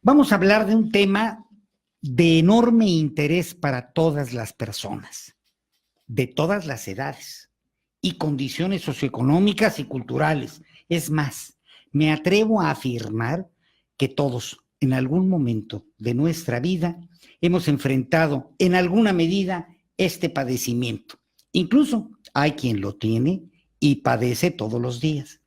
Vamos a hablar de un tema de enorme interés para todas las personas, de todas las edades y condiciones socioeconómicas y culturales. Es más, me atrevo a afirmar que todos, en algún momento de nuestra vida, hemos enfrentado en alguna medida este padecimiento. Incluso hay quien lo tiene y padece todos los días.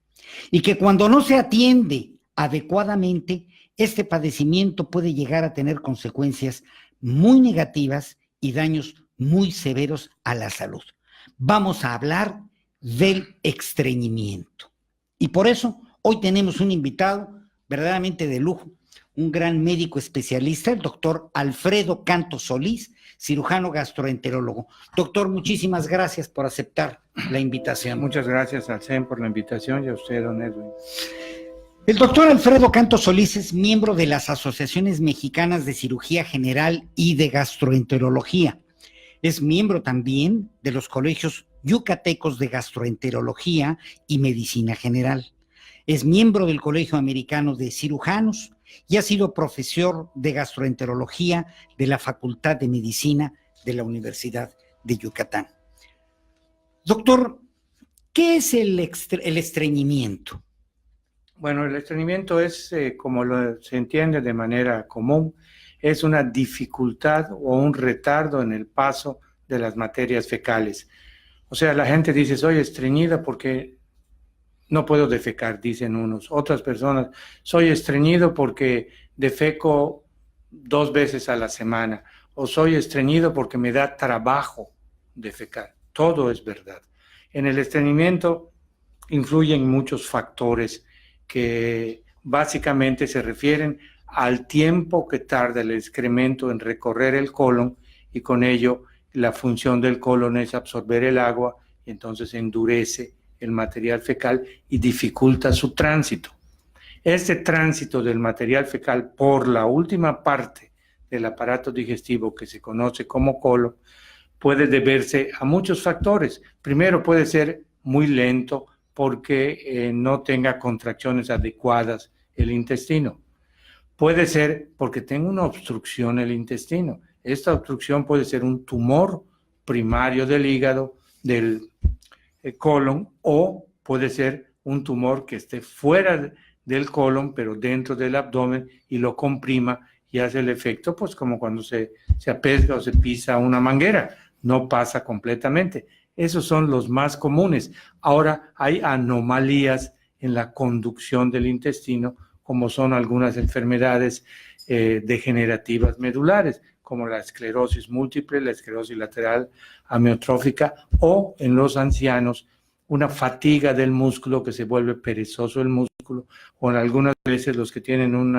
Y que cuando no se atiende adecuadamente, este padecimiento puede llegar a tener consecuencias muy negativas y daños muy severos a la salud. Vamos a hablar del estreñimiento. Y por eso hoy tenemos un invitado verdaderamente de lujo, un gran médico especialista, el doctor Alfredo Canto Solís, cirujano gastroenterólogo. Doctor, muchísimas gracias por aceptar la invitación. Muchas gracias al CEN por la invitación y a usted, don Edwin. El doctor Alfredo Canto Solís es miembro de las Asociaciones Mexicanas de Cirugía General y de Gastroenterología. Es miembro también de los colegios yucatecos de Gastroenterología y Medicina General. Es miembro del Colegio Americano de Cirujanos y ha sido profesor de gastroenterología de la Facultad de Medicina de la Universidad de Yucatán. Doctor, ¿qué es el estreñimiento? Bueno, el estreñimiento es, como se entiende de manera común, es una dificultad o un retardo en el paso de las materias fecales. O sea, la gente dice, soy estreñida porque no puedo defecar, dicen unos. Otras personas, soy estreñido porque defeco 2 veces a la semana. O soy estreñido porque me da trabajo defecar. Todo es verdad. En el estreñimiento influyen muchos factores que básicamente se refieren al tiempo que tarda el excremento en recorrer el colon, y con ello la función del colon es absorber el agua y entonces endurece el material fecal y dificulta su tránsito. Este tránsito del material fecal por la última parte del aparato digestivo, que se conoce como colon, puede deberse a muchos factores. Primero, puede ser muy lento porque no tenga contracciones adecuadas el intestino. Puede ser porque tenga una obstrucción el intestino. Esta obstrucción puede ser un tumor primario del hígado, del colon, o puede ser un tumor que esté fuera del colon, pero dentro del abdomen, y lo comprima y hace el efecto, pues como cuando se apesga o se pisa una manguera, no pasa completamente. Esos son los más comunes. Ahora hay anomalías en la conducción del intestino, como son algunas enfermedades degenerativas medulares, como la esclerosis múltiple, la esclerosis lateral amiotrófica, o en los ancianos, una fatiga del músculo, que se vuelve perezoso el músculo, o en algunas veces los que tienen un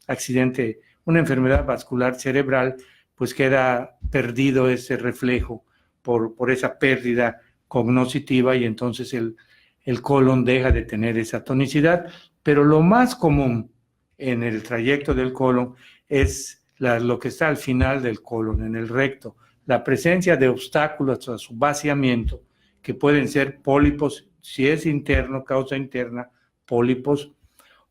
accidente, una enfermedad vascular cerebral, pues queda perdido ese reflejo por esa pérdida cognitiva, y entonces el colon deja de tener esa tonicidad. Pero lo más común en el trayecto del colon es lo que está al final del colon, en el recto, la presencia de obstáculos a su vaciamiento, que pueden ser pólipos, si es interno, causa interna, pólipos,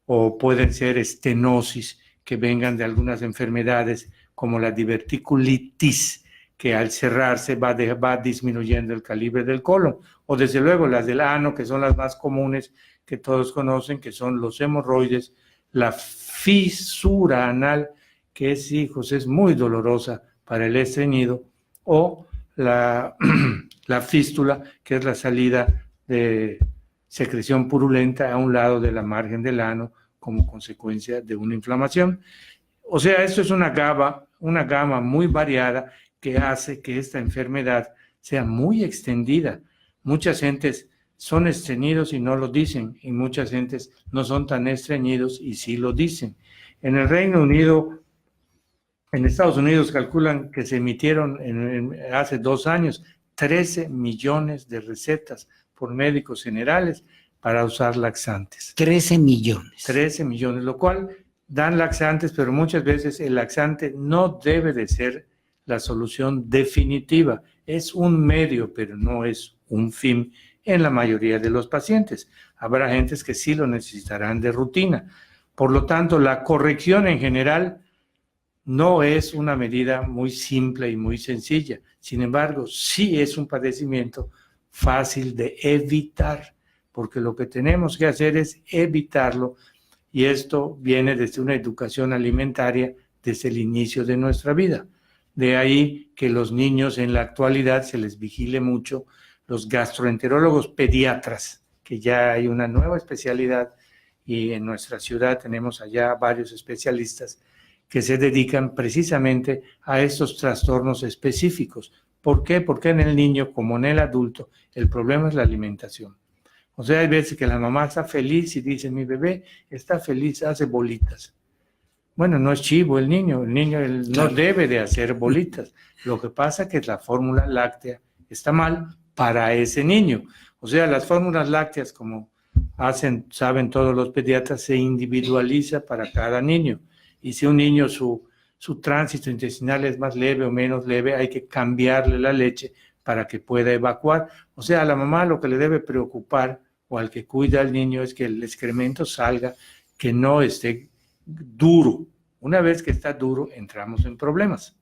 o pueden ser estenosis que vengan de algunas enfermedades como la diverticulitis, que al cerrarse va disminuyendo el calibre del colon, o desde luego las del ano, que son las más comunes, que todos conocen, que son los hemorroides, la fisura anal, que es muy dolorosa para el estreñido, o la fístula, que es la salida de secreción purulenta a un lado de la margen del ano como consecuencia de una inflamación. O sea, esto es una gama muy variada que hace que esta enfermedad sea muy extendida. Muchas gentes son estreñidos y no lo dicen, y muchas gentes no son tan estreñidos y sí lo dicen. En el Reino Unido, en Estados Unidos, calculan que se emitieron hace 2 años 13 millones de recetas por médicos generales para usar laxantes. 13 millones. 13 millones, lo cual dan laxantes, pero muchas veces el laxante no debe de ser la solución definitiva. Es un medio, pero no es un fin en la mayoría de los pacientes. Habrá gentes que sí lo necesitarán de rutina. Por lo tanto, la corrección en general no es una medida muy simple y muy sencilla. Sin embargo, sí es un padecimiento fácil de evitar, porque lo que tenemos que hacer es evitarlo, y esto viene desde una educación alimentaria desde el inicio de nuestra vida. De ahí que los niños en la actualidad se les vigile mucho, los gastroenterólogos pediatras, que ya hay una nueva especialidad, y en nuestra ciudad tenemos allá varios especialistas que se dedican precisamente a estos trastornos específicos. ¿Por qué? Porque en el niño, como en el adulto, el problema es la alimentación. O sea, hay veces que la mamá está feliz y dice, mi bebé está feliz, hace bolitas. Bueno, no es chivo el niño no debe de hacer bolitas. Lo que pasa es que la fórmula láctea está mal para ese niño. O sea, las fórmulas lácteas, como saben todos los pediatras, se individualiza para cada niño. Y si un niño su tránsito intestinal es más leve o menos leve, hay que cambiarle la leche para que pueda evacuar. O sea, a la mamá lo que le debe preocupar, o al que cuida al niño, es que el excremento salga, que no esté duro. Una vez que está duro, entramos en problemas.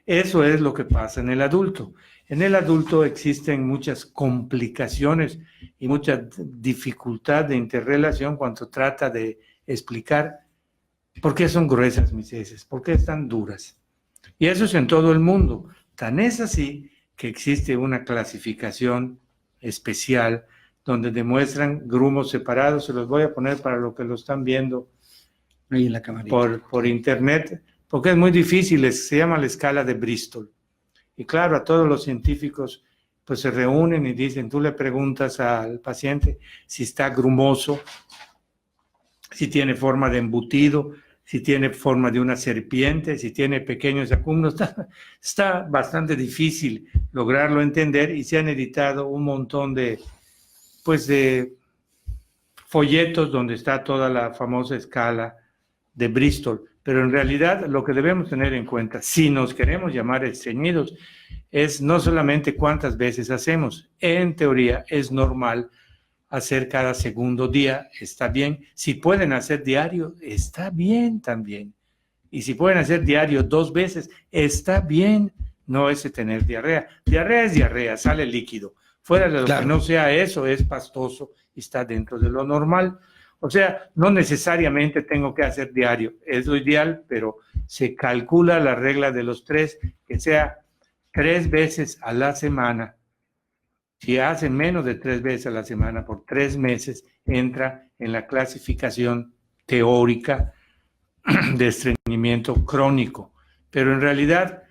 Eso es lo que pasa en el adulto. En el adulto existen muchas complicaciones y mucha dificultad de interrelación cuando trata de explicar por qué son gruesas mis heces, por qué están duras. Y eso es en todo el mundo. Tan es así que existe una clasificación especial donde demuestran grumos separados. Se los voy a poner para los que lo están viendo ahí en la camarita. por internet, porque es muy difícil. Se llama la escala de Bristol. Y claro, a todos los científicos pues se reúnen y dicen, tú le preguntas al paciente si está grumoso, si tiene forma de embutido, si tiene forma de una serpiente, si tiene pequeños acúmulos. Está bastante difícil lograrlo entender, y se han editado un montón de folletos donde está toda la famosa escala de Bristol. Pero en realidad lo que debemos tener en cuenta, si nos queremos llamar estreñidos, es no solamente cuántas veces hacemos. En teoría es normal hacer cada segundo día, está bien. Si pueden hacer diario, está bien también. Y si pueden hacer diario 2 veces, está bien. No es tener diarrea. Diarrea es diarrea, sale líquido. Fuera de lo que no sea eso, es pastoso y está dentro de lo normal. O sea, no necesariamente tengo que hacer diario, es lo ideal, pero se calcula la regla de los 3, que sea 3 veces a la semana. Si hacen menos de 3 veces a la semana por 3 meses, entra en la clasificación teórica de estreñimiento crónico. Pero en realidad,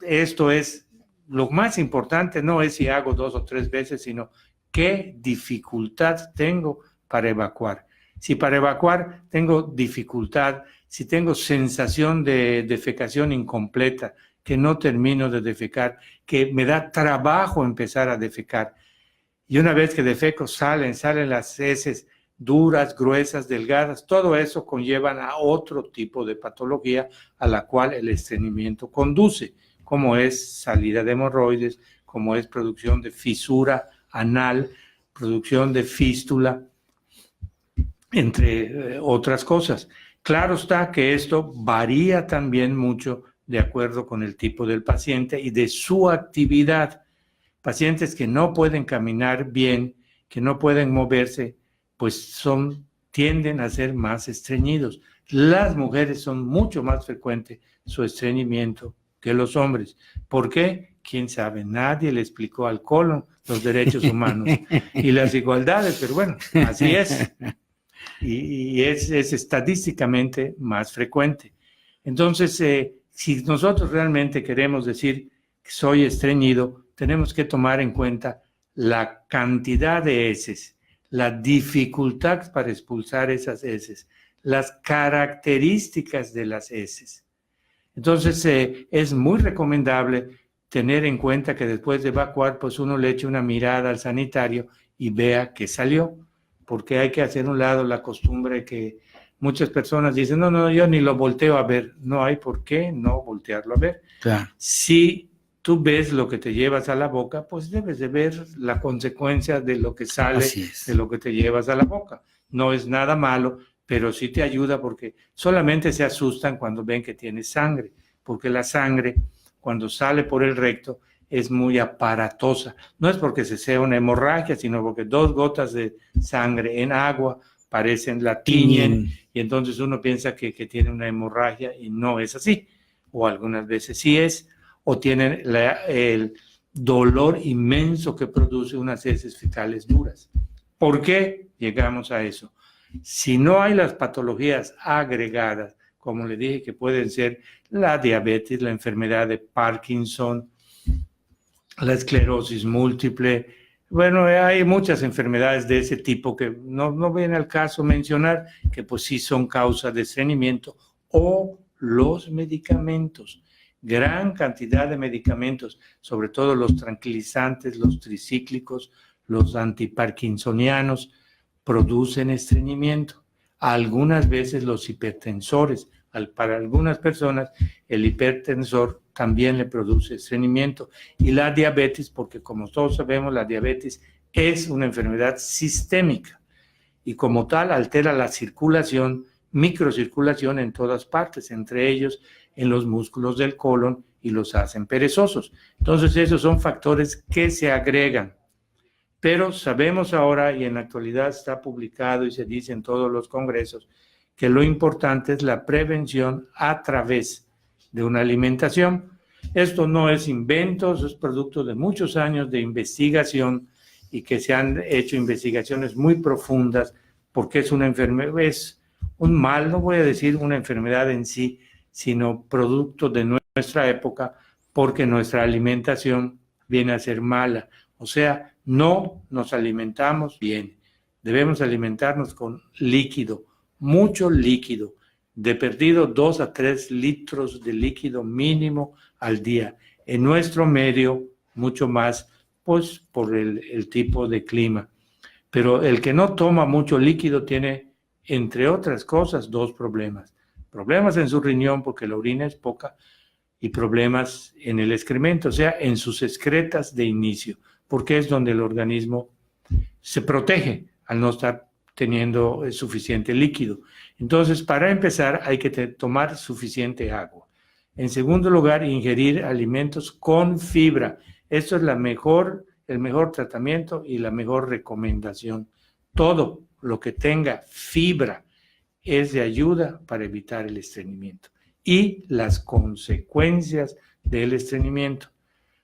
esto es lo más importante, no es si hago 2 o 3 veces, sino qué dificultad tengo para evacuar. Si para evacuar tengo dificultad, si tengo sensación de defecación incompleta, que no termino de defecar, que me da trabajo empezar a defecar, y una vez que defeco salen las heces duras, gruesas, delgadas, todo eso conllevan a otro tipo de patología a la cual el estreñimiento conduce, como es salida de hemorroides, como es producción de fisura anal, producción de fístula, entre otras cosas. Claro está que esto varía también mucho de acuerdo con el tipo del paciente y de su actividad. Pacientes que no pueden caminar bien, que no pueden moverse, pues tienden a ser más estreñidos. Las mujeres son mucho más frecuente su estreñimiento que los hombres. ¿Por qué? ¿Quién sabe? Nadie le explicó al colon los derechos humanos y las igualdades, pero bueno, así es. Y es estadísticamente más frecuente. Entonces, si nosotros realmente queremos decir que soy estreñido, tenemos que tomar en cuenta la cantidad de heces, la dificultad para expulsar esas heces, las características de las heces. Entonces, es muy recomendable tener en cuenta que después de evacuar, pues uno le eche una mirada al sanitario y vea qué salió, porque hay que hacer a un lado la costumbre que muchas personas dicen, no, yo ni lo volteo a ver. No hay por qué no voltearlo a ver. Claro. Si tú ves lo que te llevas a la boca, pues debes de ver la consecuencia de lo que sale de lo que te llevas a la boca. No es nada malo pero sí te ayuda porque solamente se asustan cuando ven que tienes sangre, porque la sangre cuando sale por el recto es muy aparatosa. No es porque se sea una hemorragia, sino porque 2 gotas de sangre en agua parecen la tiñen y entonces uno piensa que tiene una hemorragia y no es así. O algunas veces sí es, o tienen el dolor inmenso que produce unas heces fecales duras. ¿Por qué llegamos a eso? Si no hay las patologías agregadas, como le dije, que pueden ser la diabetes, la enfermedad de Parkinson, la esclerosis múltiple, bueno, hay muchas enfermedades de ese tipo que no viene al caso mencionar, que pues sí son causa de estreñimiento, o los medicamentos, gran cantidad de medicamentos, sobre todo los tranquilizantes, los tricíclicos, los antiparkinsonianos, producen estreñimiento. Algunas veces los hipertensores, para algunas personas el hipertensor también le produce estreñimiento. Y la diabetes, porque como todos sabemos, la diabetes es una enfermedad sistémica y como tal altera la circulación, microcirculación en todas partes, entre ellos en los músculos del colon y los hacen perezosos. Entonces esos son factores que se agregan. Pero sabemos ahora, y en la actualidad está publicado y se dice en todos los congresos, que lo importante es la prevención a través de una alimentación. Esto no es invento, es producto de muchos años de investigación y que se han hecho investigaciones muy profundas porque es una enfermedad, es un mal, no voy a decir una enfermedad en sí, sino producto de nuestra época porque nuestra alimentación viene a ser mala. O sea, no nos alimentamos bien. Debemos alimentarnos con líquido, mucho líquido, de perdido 2 a 3 litros de líquido mínimo al día. En nuestro medio, mucho más, pues por el tipo de clima. Pero el que no toma mucho líquido tiene, entre otras cosas, 2 problemas. Problemas en su riñón porque la orina es poca y problemas en el excremento, o sea, en sus excretas de inicio, porque es donde el organismo se protege al no estar teniendo suficiente líquido. Entonces, para empezar, hay que tomar suficiente agua. En segundo lugar, ingerir alimentos con fibra. Esto es el mejor tratamiento y la mejor recomendación. Todo lo que tenga fibra es de ayuda para evitar el estreñimiento y las consecuencias del estreñimiento.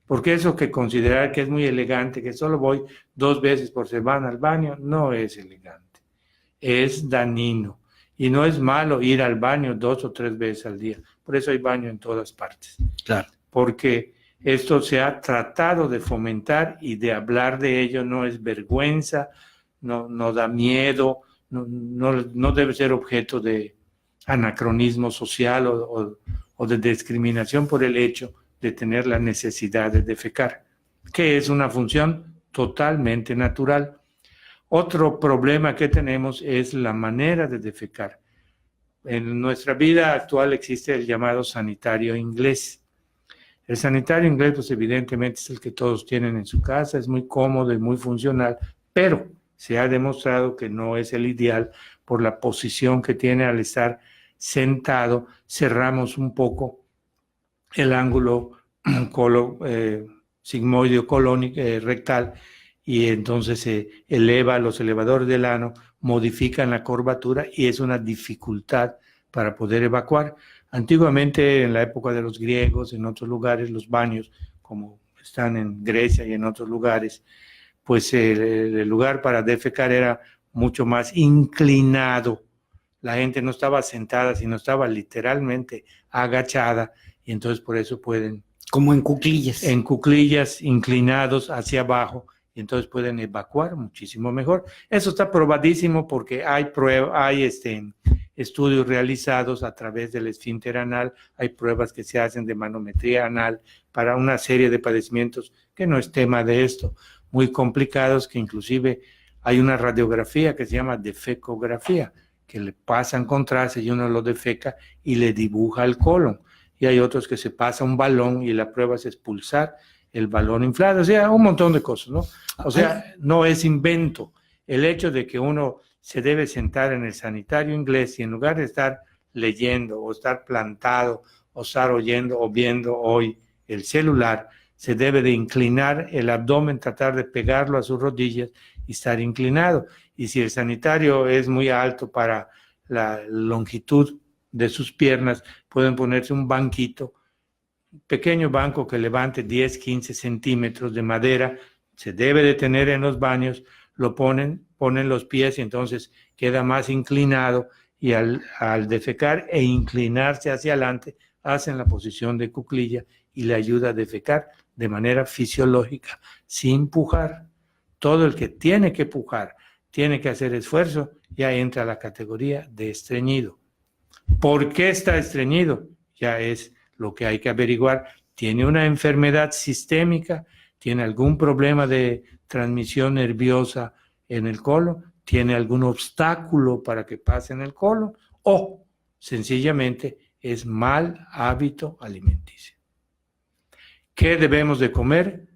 Porque eso que considerar que es muy elegante, que solo voy 2 veces por semana al baño, no es elegante, es dañino. Y no es malo ir al baño 2 o 3 veces al día. Por eso hay baño en todas partes. Claro. Porque esto se ha tratado de fomentar y de hablar de ello no es vergüenza, no da miedo, no debe ser objeto de anacronismo social o de discriminación por el hecho de tener la necesidad de defecar, que es una función totalmente natural. Otro problema que tenemos es la manera de defecar. En nuestra vida actual existe el llamado sanitario inglés. El sanitario inglés, pues evidentemente es el que todos tienen en su casa, es muy cómodo y muy funcional, pero se ha demostrado que no es el ideal por la posición que tiene al estar sentado. Cerramos un poco el ángulo sigmoideo colónico rectal y entonces se eleva los elevadores del ano, modifican la curvatura y es una dificultad para poder evacuar. Antiguamente, en la época de los griegos, en otros lugares, los baños, como están en Grecia y en otros lugares, pues el lugar para defecar era mucho más inclinado. La gente no estaba sentada, sino estaba literalmente agachada y entonces por eso pueden... Como en cuclillas. En cuclillas, inclinados hacia abajo, y entonces pueden evacuar muchísimo mejor. Eso está probadísimo porque hay estudios realizados a través del esfínter anal, hay pruebas que se hacen de manometría anal para una serie de padecimientos que no es tema de esto, muy complicados, que inclusive hay una radiografía que se llama defecografía, que le pasan contraste y uno lo defeca y le dibuja el colon. Y hay otros que se pasa un balón y la prueba es expulsar el balón inflado. O sea, un montón de cosas, ¿no? O sea, no es invento. El hecho de que uno se debe sentar en el sanitario inglés y en lugar de estar leyendo o estar plantado o estar oyendo o viendo hoy el celular, se debe de inclinar el abdomen, tratar de pegarlo a sus rodillas y estar inclinado. Y si el sanitario es muy alto para la longitud de sus piernas, pueden ponerse un banquito, un pequeño banco que levante 10, 15 centímetros de madera, se debe de tener en los baños, lo ponen los pies y entonces queda más inclinado y al defecar e inclinarse hacia adelante, hacen la posición de cuclilla y le ayuda a defecar de manera fisiológica, sin pujar. Todo el que tiene que pujar, tiene que hacer esfuerzo, ya entra a la categoría de estreñido. ¿Por qué está estreñido? Ya es lo que hay que averiguar. ¿Tiene una enfermedad sistémica? ¿Tiene algún problema de transmisión nerviosa en el colon? ¿Tiene algún obstáculo para que pase en el colon? ¿O sencillamente es mal hábito alimenticio? ¿Qué debemos de comer?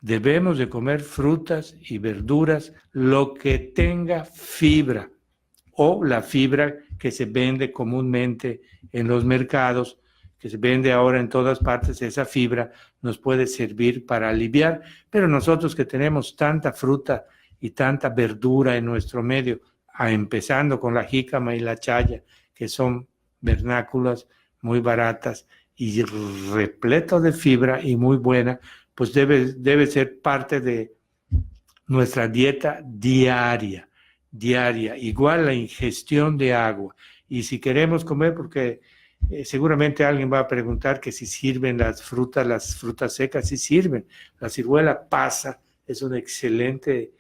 Debemos de comer frutas y verduras, lo que tenga fibra o la fibra que se vende comúnmente en los mercados, que se vende ahora en todas partes. Esa fibra nos puede servir para aliviar, pero nosotros que tenemos tanta fruta y tanta verdura en nuestro medio, empezando con la jícama y la chaya, que son vernáculas muy baratas y repleto de fibra y muy buena, pues debe ser parte de nuestra dieta diaria, igual la ingestión de agua. Y si queremos comer, porque seguramente alguien va a preguntar que si sirven las frutas secas, sí sirven. La ciruela pasa, es un excelente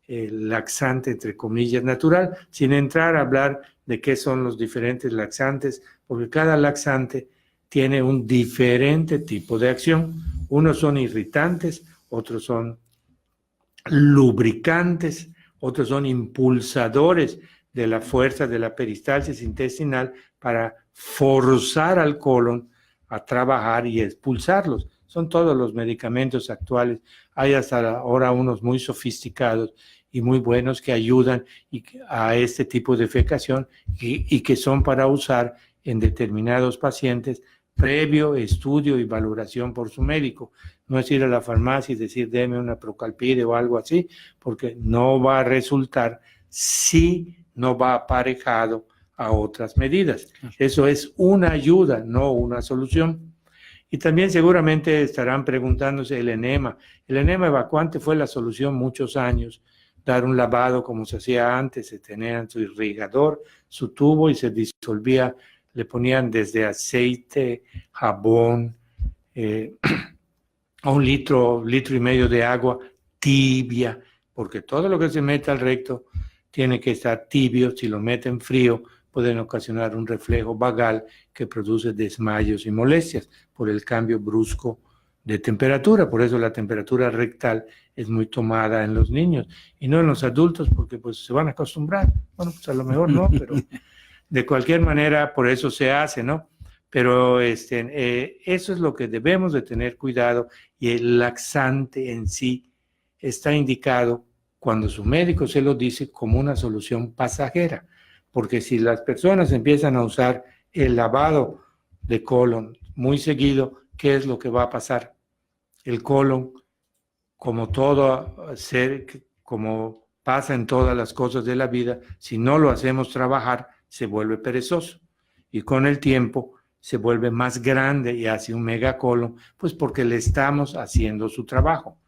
laxante, entre comillas, natural, sin entrar a hablar de qué son los diferentes laxantes, porque cada laxante tiene un diferente tipo de acción. Unos son irritantes, otros son lubricantes, otros son impulsadores de la fuerza de la peristalsis intestinal para forzar al colon a trabajar y expulsarlos. Son todos los medicamentos actuales. Hay hasta ahora unos muy sofisticados y muy buenos que ayudan a este tipo de defecación y que son para usar en determinados pacientes previo estudio y valoración por su médico. No es ir a la farmacia y decir deme una Procalpide o algo así, porque no va a resultar si no va aparejado a otras medidas. Eso es una ayuda, no una solución. Y también seguramente estarán preguntándose el enema. El enema evacuante fue la solución muchos años. Dar un lavado como se hacía antes, se tenía su irrigador, su tubo y se disolvía. Le ponían desde aceite, jabón, a un litro y medio de agua tibia, porque todo lo que se mete al recto tiene que estar tibio. Si lo meten frío, pueden ocasionar un reflejo vagal que produce desmayos y molestias por el cambio brusco de temperatura. Por eso la temperatura rectal es muy tomada en los niños y no en los adultos, porque pues se van a acostumbrar. Bueno, pues a lo mejor no, pero de cualquier manera por eso se hace, ¿no? Pero eso es lo que debemos de tener cuidado, y el laxante en sí está indicado cuando su médico se lo dice como una solución pasajera, porque si las personas empiezan a usar el lavado de colon muy seguido, ¿qué es lo que va a pasar? El colon, como todo ser, como pasa en todas las cosas de la vida, si no lo hacemos trabajar, se vuelve perezoso y con el tiempo se vuelve más grande y hace un megacolon, pues porque le estamos haciendo su trabajo.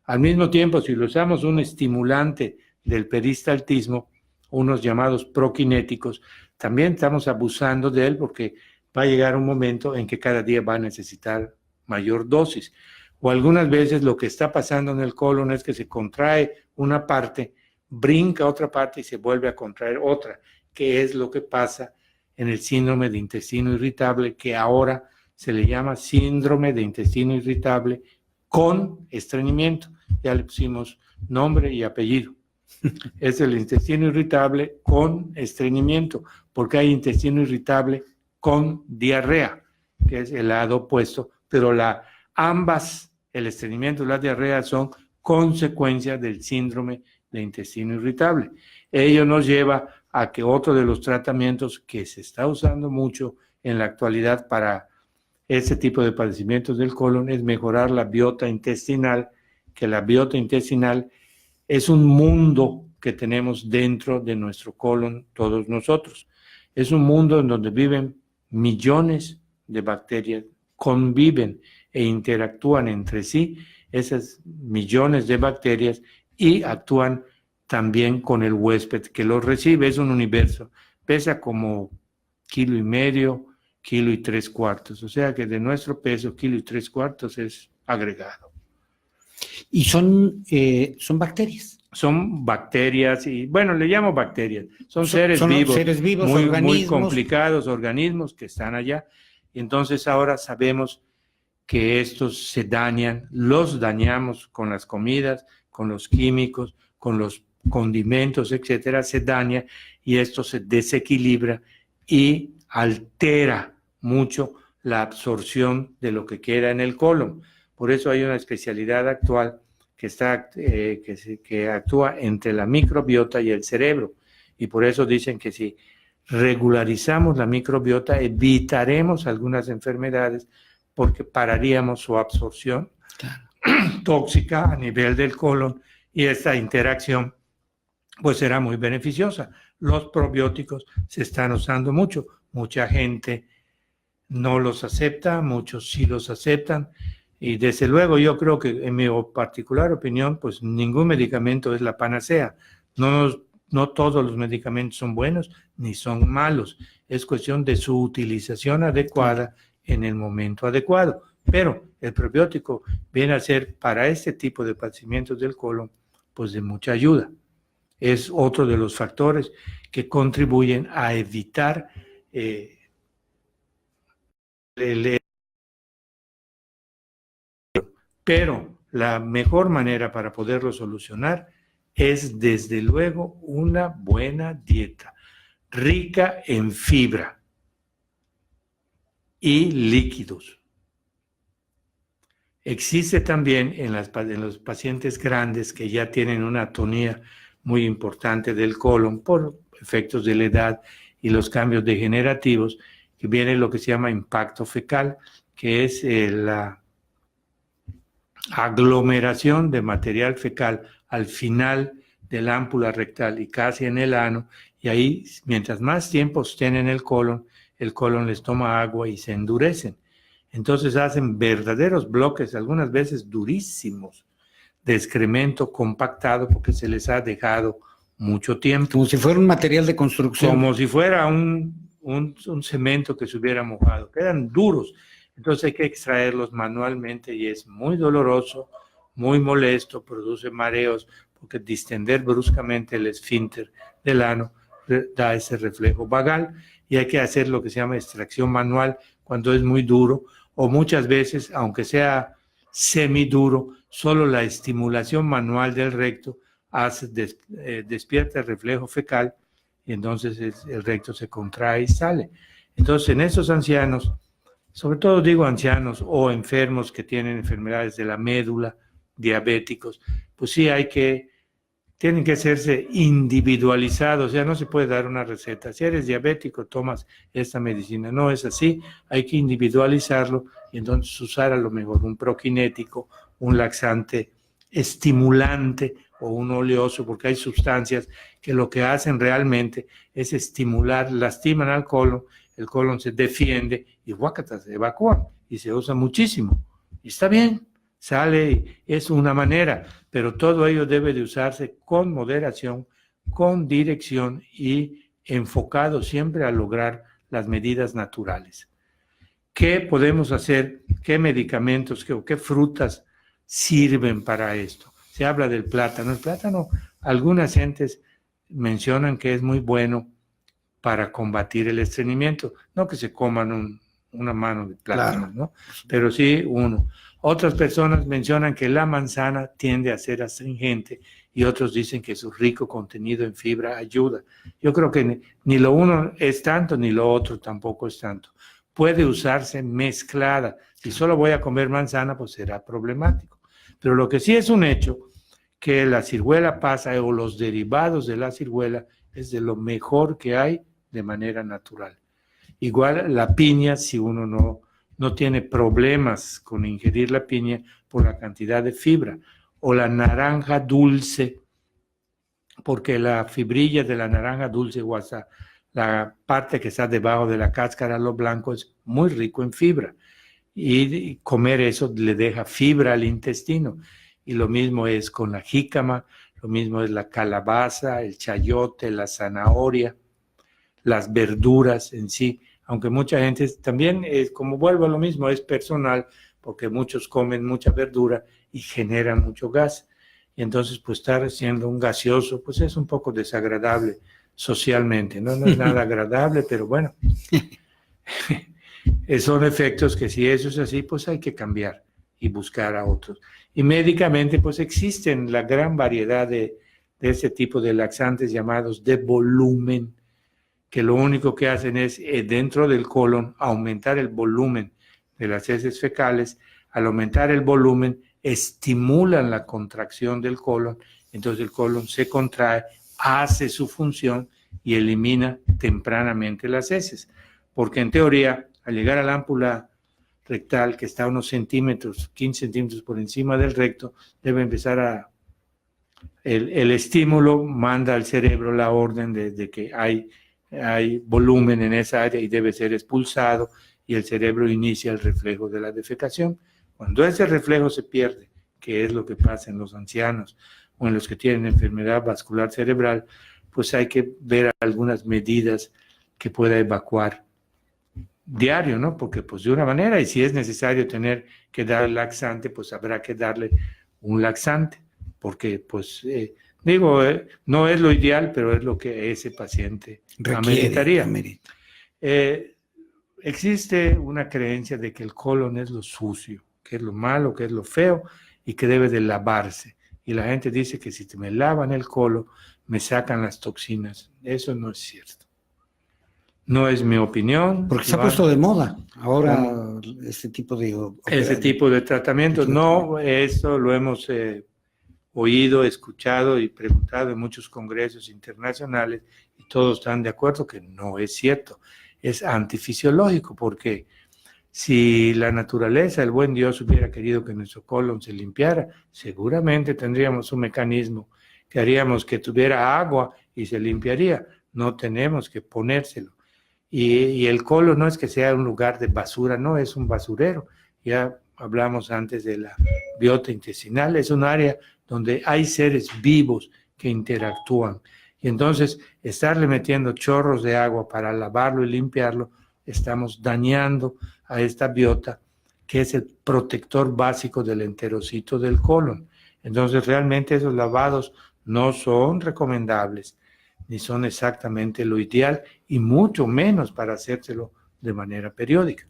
Al mismo tiempo, si lo usamos un estimulante del peristaltismo, unos llamados prokinéticos, también estamos abusando de él, porque va a llegar un momento en que cada día va a necesitar mayor dosis. O algunas veces lo que está pasando en el colon es que se contrae una parte, brinca otra parte y se vuelve a contraer otra, que es lo que pasa en el síndrome de intestino irritable, que ahora se le llama síndrome de intestino irritable con estreñimiento. Ya le pusimos nombre y apellido. Es el intestino irritable con estreñimiento, porque hay intestino irritable con diarrea, que es el lado opuesto, pero ambas, el estreñimiento y la diarrea, son consecuencias del síndrome de intestino irritable. Ello nos lleva a que otro de los tratamientos que se está usando mucho en la actualidad para ese tipo de padecimientos del colon es mejorar la biota intestinal, que la biota intestinal es un mundo que tenemos dentro de nuestro colon todos nosotros. Es un mundo en donde viven millones de bacterias, conviven e interactúan entre sí esas millones de bacterias y actúan también con el huésped que los recibe. Es un universo, pesa como 1,5 kilos, 1,3 kilos, o sea que de nuestro peso 1,3 kilos es agregado. Y son bacterias. Son bacterias y, bueno, le llamo bacterias, son seres vivos, muy complicados, organismos que están allá. Entonces ahora sabemos que estos se dañan, los dañamos con las comidas, con los químicos, con los condimentos, etcétera, se daña y esto se desequilibra y altera mucho la absorción de lo que queda en el colon. Por eso hay una especialidad actual que actúa entre la microbiota y el cerebro. Y por eso dicen que si regularizamos la microbiota, evitaremos algunas enfermedades porque pararíamos su absorción tóxica a nivel del colon y esta interacción pues será muy beneficiosa. Los probióticos se están usando mucho. Mucha gente no los acepta, muchos sí los aceptan. Y desde luego yo creo que en mi particular opinión, pues ningún medicamento es la panacea. No todos los medicamentos son buenos ni son malos. Es cuestión de su utilización adecuada en el momento adecuado. Pero el probiótico viene a ser para este tipo de padecimientos del colon, pues de mucha ayuda. Es otro de los factores que contribuyen a evitar pero la mejor manera para poderlo solucionar es desde luego una buena dieta, rica en fibra y líquidos. Existe también en los pacientes grandes que ya tienen una atonía muy importante del colon por efectos de la edad y los cambios degenerativos, que viene lo que se llama impacto fecal, que es la aglomeración de material fecal al final de la ámpula rectal y casi en el ano, y ahí mientras más tiempo estén en el colon les toma agua y se endurecen. Entonces hacen verdaderos bloques, algunas veces durísimos, de excremento compactado porque se les ha dejado mucho tiempo. Como si fuera un material de construcción. Como si fuera un cemento que se hubiera mojado. Quedan duros. Entonces hay que extraerlos manualmente y es muy doloroso, muy molesto, produce mareos, porque distender bruscamente el esfínter del ano da ese reflejo vagal y hay que hacer lo que se llama extracción manual cuando es muy duro, o muchas veces, aunque sea semiduro, solo la estimulación manual del recto despierta el reflejo fecal y entonces el recto se contrae y sale. Entonces en esos ancianos, sobre todo digo ancianos o enfermos que tienen enfermedades de la médula, diabéticos, pues sí tienen que hacerse individualizados, o sea, no se puede dar una receta. Si eres diabético, tomas esta medicina. No es así, hay que individualizarlo y entonces usar a lo mejor un prokinético, un laxante estimulante o un oleoso, porque hay sustancias que lo que hacen realmente es estimular, lastiman al colon, el colon se defiende y guácatas, se evacúan y se usa muchísimo. Y está bien, sale, es una manera, pero todo ello debe de usarse con moderación, con dirección y enfocado siempre a lograr las medidas naturales. ¿Qué podemos hacer? ¿Qué medicamentos o qué frutas sirven para esto? Se habla del plátano. El plátano, algunas gentes mencionan que es muy bueno para combatir el estreñimiento. No que se coman una mano de plátano, claro, ¿no? Pero sí uno. Otras personas mencionan que la manzana tiende a ser astringente y otros dicen que su rico contenido en fibra ayuda. Yo creo que ni lo uno es tanto ni lo otro tampoco es tanto. Puede usarse mezclada. Si solo voy a comer manzana, pues será problemático. Pero lo que sí es un hecho, que la ciruela pasa o los derivados de la ciruela es de lo mejor que hay de manera natural. Igual la piña, si uno no tiene problemas con ingerir la piña por la cantidad de fibra, o la naranja dulce, porque la fibrilla de la naranja dulce o hasta la parte que está debajo de la cáscara, lo blanco, es muy rico en fibra. Y comer eso le deja fibra al intestino. Y lo mismo es con la jícama, lo mismo es la calabaza, el chayote, la zanahoria, las verduras en sí. Aunque mucha gente también, como vuelvo a lo mismo, es personal, porque muchos comen mucha verdura y generan mucho gas. Y entonces, pues estar siendo un gaseoso, pues es un poco desagradable socialmente, ¿no? No es nada agradable, pero bueno. Son efectos que si eso es así, pues hay que cambiar y buscar a otros. Y médicamente, pues existen la gran variedad de este tipo de laxantes llamados de volumen, que lo único que hacen es dentro del colon aumentar el volumen de las heces fecales. Al aumentar el volumen, estimulan la contracción del colon, entonces el colon se contrae, hace su función y elimina tempranamente las heces. Porque en teoría, al llegar a la ámpula rectal, que está a unos centímetros, 15 centímetros por encima del recto, debe empezar el estímulo manda al cerebro la orden de que hay volumen en esa área y debe ser expulsado, y el cerebro inicia el reflejo de la defecación. Cuando ese reflejo se pierde, que es lo que pasa en los ancianos o en los que tienen enfermedad vascular cerebral, pues hay que ver algunas medidas que pueda evacuar diario, ¿no? Porque pues de una manera, y si es necesario tener que dar laxante, pues habrá que darle un laxante, porque pues no es lo ideal, pero es lo que ese paciente ameritaría. Existe una creencia de que el colon es lo sucio, que es lo malo, que es lo feo y que debe de lavarse. Y la gente dice que si me lavan el colon, me sacan las toxinas. Eso no es cierto. No es mi opinión. Porque se ha puesto de moda ahora este tipo de tratamientos. No, eso lo hemos oído, escuchado y preguntado en muchos congresos internacionales y todos están de acuerdo que no es cierto. Es antifisiológico, porque si la naturaleza, el buen Dios hubiera querido que nuestro colon se limpiara, seguramente tendríamos un mecanismo que haríamos que tuviera agua y se limpiaría. No tenemos que ponérselo. Y el colon no es que sea un lugar de basura, no, es un basurero. Ya hablamos antes de la biota intestinal, es un área donde hay seres vivos que interactúan. Y entonces, estarle metiendo chorros de agua para lavarlo y limpiarlo, estamos dañando a esta biota, que es el protector básico del enterocito del colon. Entonces, realmente esos lavados no son recomendables, ni son exactamente lo ideal, y mucho menos para hacérselo de manera periódica.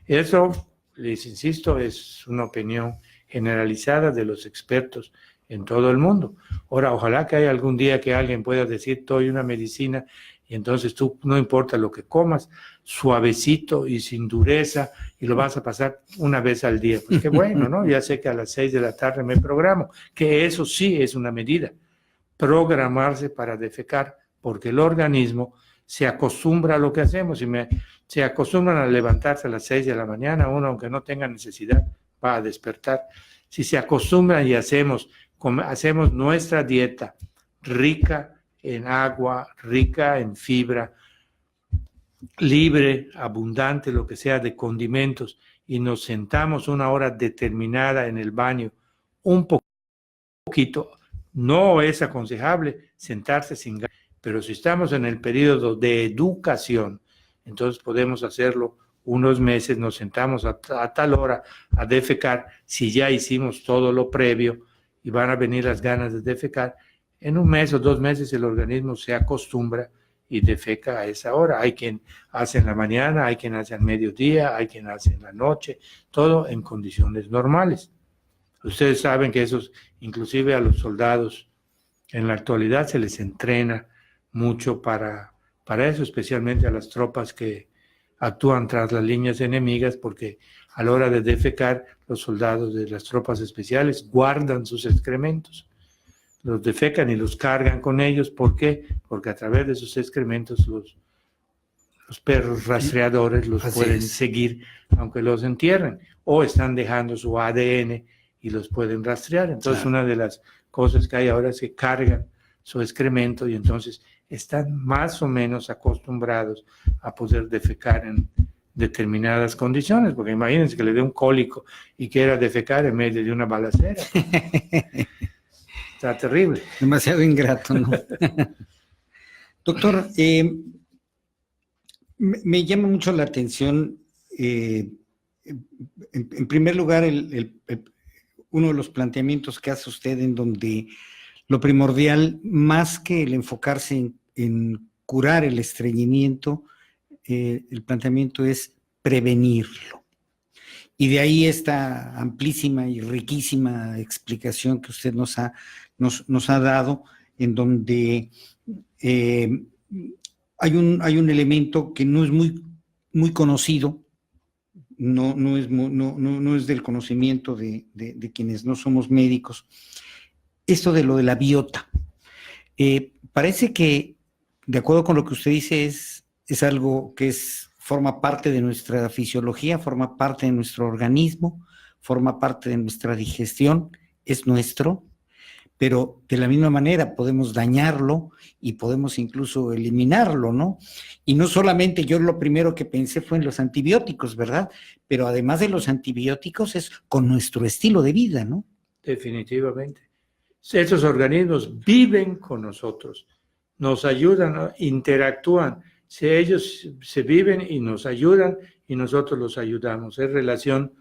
Eso, les insisto, es una opinión generalizada de los expertos en todo el mundo. Ahora, ojalá que haya algún día que alguien pueda decir, doy una medicina, y entonces tú, no importa lo que comas, suavecito y sin dureza, y lo vas a pasar una vez al día. Pues qué bueno, ¿no? Ya sé que a las 6 de la tarde me programo, que eso sí es una medida. Programarse para defecar, porque el organismo se acostumbra a lo que hacemos, y se acostumbran a levantarse a las 6 de la mañana, uno aunque no tenga necesidad va a despertar. Si se acostumbran y hacemos nuestra dieta rica en agua, rica en fibra, libre, abundante, lo que sea, de condimentos, y nos sentamos una hora determinada en el baño, un poquito. No es aconsejable sentarse sin ganas, pero si estamos en el periodo de educación, entonces podemos hacerlo unos meses, nos sentamos a tal hora a defecar. Si ya hicimos todo lo previo y van a venir las ganas de defecar, en un mes o 2 meses el organismo se acostumbra y defeca a esa hora. Hay quien hace en la mañana, hay quien hace al mediodía, hay quien hace en la noche, todo en condiciones normales. Ustedes saben que esos, inclusive a los soldados en la actualidad se les entrena mucho para eso, especialmente a las tropas que actúan tras las líneas enemigas, porque a la hora de defecar, los soldados de las tropas especiales guardan sus excrementos. Los defecan y los cargan con ellos. ¿Por qué? Porque a través de sus excrementos los perros rastreadores los pueden seguir aunque los entierren, o están dejando su ADN y los pueden rastrear. Entonces, una de las cosas que hay ahora es que cargan su excremento y entonces están más o menos acostumbrados a poder defecar en determinadas condiciones, porque imagínense que le dé un cólico y quiera defecar en medio de una balacera. Está terrible. Demasiado ingrato, ¿no? Doctor, me llama mucho la atención, en primer lugar, uno de los planteamientos que hace usted, en donde lo primordial, más que el enfocarse en curar el estreñimiento, el planteamiento es prevenirlo. Y de ahí esta amplísima y riquísima explicación que usted nos ha dado, en donde hay un elemento que no es muy conocido, no es del conocimiento de quienes no somos médicos, esto de lo de la biota. Parece que, de acuerdo con lo que usted dice, es algo que forma parte de nuestra fisiología, forma parte de nuestro organismo, forma parte de nuestra digestión, es nuestro, pero de la misma manera podemos dañarlo y podemos incluso eliminarlo, ¿no? Y no solamente, yo lo primero que pensé fue en los antibióticos, ¿verdad? Pero además de los antibióticos es con nuestro estilo de vida, ¿no? Definitivamente. Esos organismos viven con nosotros, nos ayudan, interactúan. Si ellos se viven y nos ayudan y nosotros los ayudamos, es relación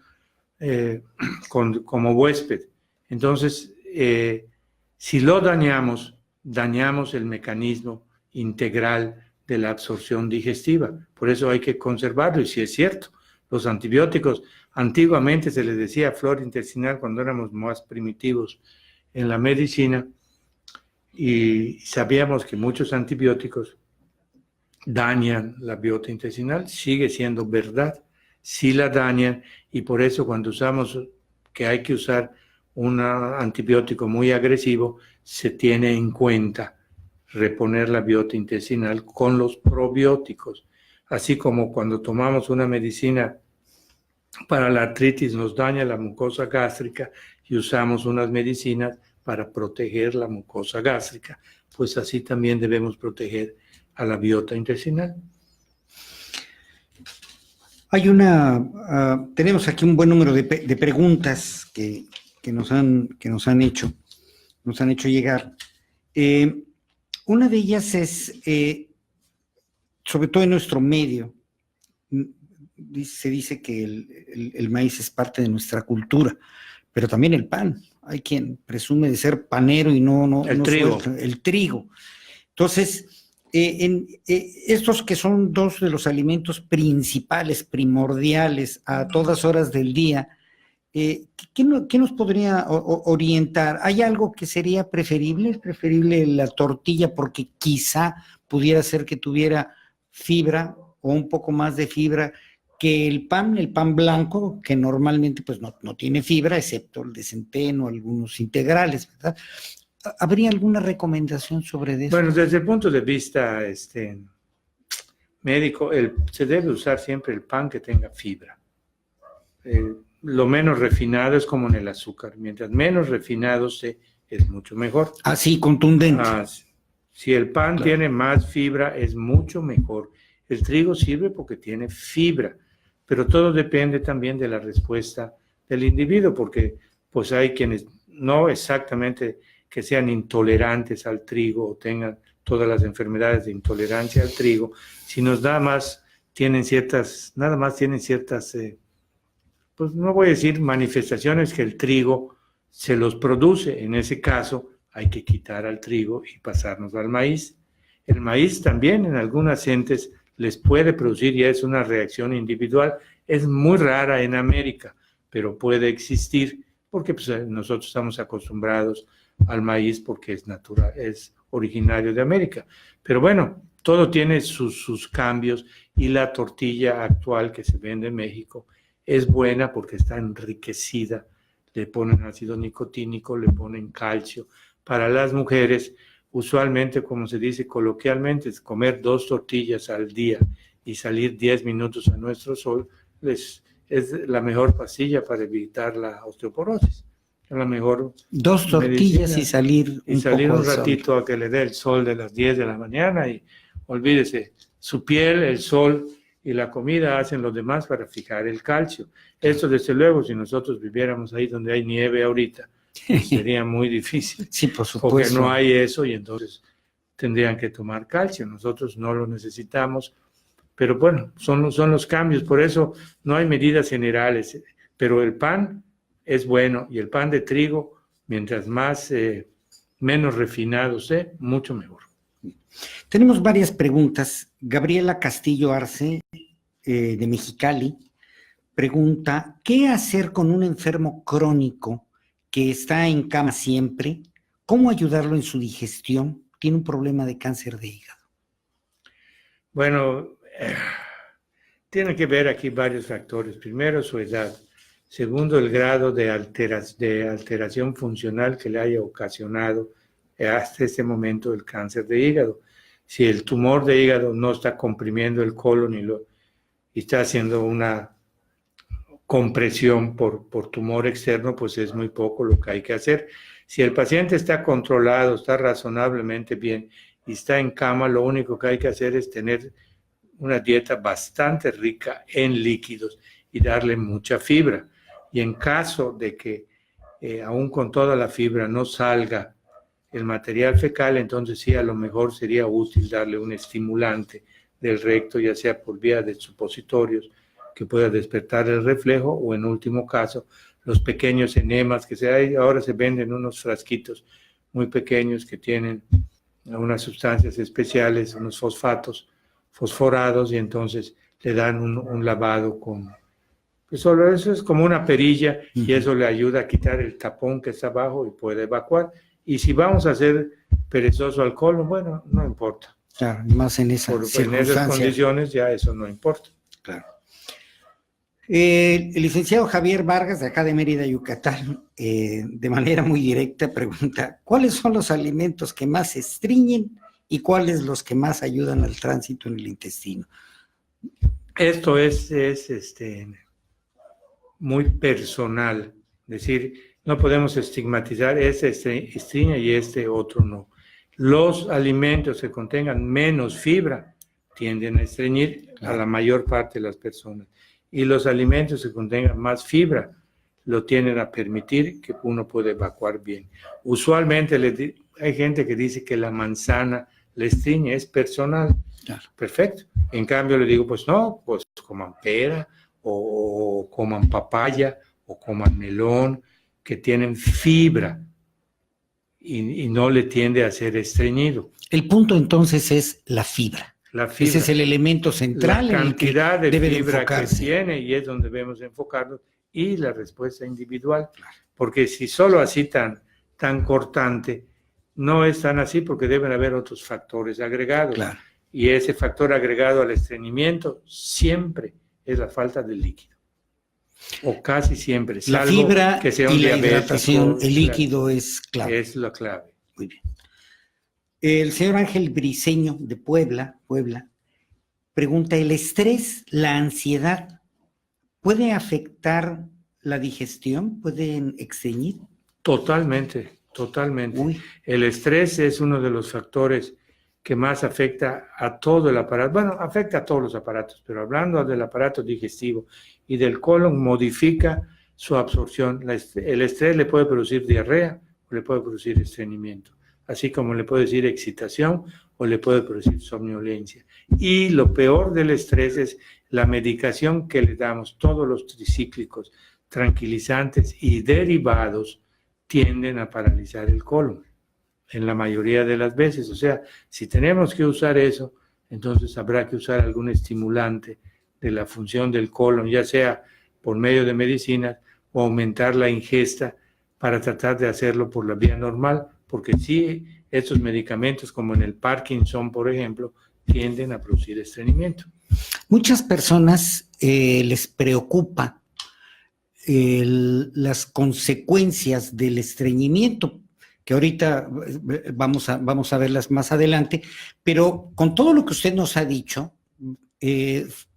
como huésped. Entonces, si lo dañamos el mecanismo integral de la absorción digestiva. Por eso hay que conservarlo. Y si es cierto, los antibióticos, antiguamente se les decía flora intestinal cuando éramos más primitivos en la medicina, y sabíamos que muchos antibióticos dañan la biota intestinal. Sigue siendo verdad, sí la dañan, y por eso cuando usamos, que hay que usar un antibiótico muy agresivo, se tiene en cuenta reponer la biota intestinal con los probióticos, así como cuando tomamos una medicina para la artritis nos daña la mucosa gástrica y usamos unas medicinas para proteger la mucosa gástrica, pues así también debemos proteger a la biota intestinal. Tenemos aquí un buen número de preguntas que nos han hecho llegar. Una de ellas es, sobre todo en nuestro medio, se dice que el maíz es parte de nuestra cultura, pero también el pan. Hay quien presume de ser panero y no trigo. El trigo. Entonces, estos que son dos de los alimentos principales, primordiales a todas horas del día, ¿qué nos podría orientar? ¿Hay algo que sería preferible? ¿Es preferible la tortilla porque quizá pudiera ser que tuviera fibra o un poco más de fibra que el pan blanco, que normalmente pues no tiene fibra, excepto el de centeno, algunos integrales, ¿verdad? ¿Habría alguna recomendación sobre eso? Bueno, desde el punto de vista médico, se debe usar siempre el pan que tenga fibra. Lo menos refinado es como en el azúcar. Mientras menos refinado es mucho mejor. Así, contundente. Si el pan tiene más fibra, es mucho mejor. El trigo sirve porque tiene fibra, pero todo depende también de la respuesta del individuo, porque pues hay quienes no exactamente que sean intolerantes al trigo o tengan todas las enfermedades de intolerancia al trigo, sino nada más tienen ciertas, pues no voy a decir manifestaciones que el trigo se los produce. En ese caso hay que quitar al trigo y pasarnos al maíz. El maíz también en algunas gentes les puede producir, ya es una reacción individual, es muy rara en América, pero puede existir porque pues, nosotros estamos acostumbrados al maíz porque es natural, es originario de América. Pero bueno, todo tiene sus cambios, y la tortilla actual que se vende en México es buena porque está enriquecida, le ponen ácido nicotínico, le ponen calcio. Para las mujeres, usualmente, como se dice coloquialmente, es comer 2 tortillas al día y salir 10 minutos a nuestro sol, es la mejor pastilla para evitar la osteoporosis. Es la mejor 2 tortillas medicina. Y salir Un ratito a que le dé el sol de las 10 de la mañana y olvídese, su piel, el sol y la comida hacen lo demás para fijar el calcio. Esto, desde luego, si nosotros viviéramos ahí donde hay nieve ahorita, pues sería muy difícil. Sí, por supuesto. Porque no hay eso y entonces tendrían que tomar calcio. Nosotros no lo necesitamos, pero bueno, son los cambios. Por eso no hay medidas generales, pero el pan es bueno y el pan de trigo, mientras menos refinado sea, mucho mejor. Tenemos varias preguntas. Gabriela Castillo Arce, de Mexicali, pregunta, ¿qué hacer con un enfermo crónico que está en cama siempre? ¿Cómo ayudarlo en su digestión? Tiene un problema de cáncer de hígado. Bueno, tiene que ver aquí varios factores. Primero, su edad. Segundo, el grado de alteración funcional que le haya ocasionado hasta este momento el cáncer de hígado. Si el tumor de hígado no está comprimiendo el colon y está haciendo una compresión por tumor externo, pues es muy poco lo que hay que hacer. Si el paciente está controlado, está razonablemente bien y está en cama, lo único que hay que hacer es tener una dieta bastante rica en líquidos y darle mucha fibra. Y en caso de que aún con toda la fibra no salga el material fecal, entonces sí, a lo mejor sería útil darle un estimulante del recto, ya sea por vía de supositorios, que pueda despertar el reflejo, o en último caso, los pequeños enemas que ahora se venden unos frasquitos muy pequeños que tienen unas sustancias especiales, unos fosfatos, fosforados, y entonces le dan un lavado con... Pues solo eso es como una perilla y eso le ayuda a quitar el tapón que está abajo y puede evacuar. Y si vamos a hacer perezoso al colon, bueno, no importa. Claro, más en esas circunstancias. En esas condiciones ya eso no importa. Claro. El licenciado Javier Vargas, de acá de Mérida, Yucatán, de manera muy directa pregunta, ¿cuáles son los alimentos que más estreñen y cuáles los que más ayudan al tránsito en el intestino? Esto es muy personal, es decir, no podemos estigmatizar este estreña y este otro no. Los alimentos que contengan menos fibra tienden a estreñir a la mayor parte de las personas, y los alimentos que contengan más fibra lo tienden a permitir que uno pueda evacuar bien. Usualmente hay gente que dice que la manzana le estreñe, es personal. Claro. Perfecto. En cambio le digo, pues no, pues coman pera, o coman papaya, o coman melón, que tienen fibra y no le tiende a ser estreñido. El punto entonces es la fibra. La fibra. Ese es el elemento central. La cantidad de fibra que enfocarse. tiene, y es donde debemos enfocarnos, y la respuesta individual. Porque si solo así tan cortante, no es tan así, porque deben haber otros factores agregados. Claro. Y ese factor agregado al estreñimiento siempre es la falta de líquido, o casi siempre, La salvo fibra que sea un y la diabético, hidratación, el líquido es clave. es la clave. Muy bien. El señor Ángel Briceño, de Puebla, pregunta, ¿el estrés, la ansiedad, puede afectar la digestión? ¿Pueden estreñir? Totalmente. Uy. El estrés es uno de los factores que más afecta a todo el aparato. Bueno, afecta a todos los aparatos, pero hablando del aparato digestivo y del colon, modifica su absorción. El estrés le puede producir diarrea o le puede producir estreñimiento, así como le puede decir excitación o le puede producir somnolencia. Y lo peor del estrés es la medicación que le damos. Todos los tricíclicos, tranquilizantes y derivados tienden a paralizar el colon en la mayoría de las veces. O sea, si tenemos que usar eso, entonces habrá que usar algún estimulante de la función del colon, ya sea por medio de medicinas o aumentar la ingesta para tratar de hacerlo por la vía normal, porque sí, estos medicamentos, como en el Parkinson, por ejemplo, tienden a producir estreñimiento. Muchas personas les preocupa las consecuencias del estreñimiento, que ahorita vamos a verlas más adelante, pero con todo lo que usted nos ha dicho,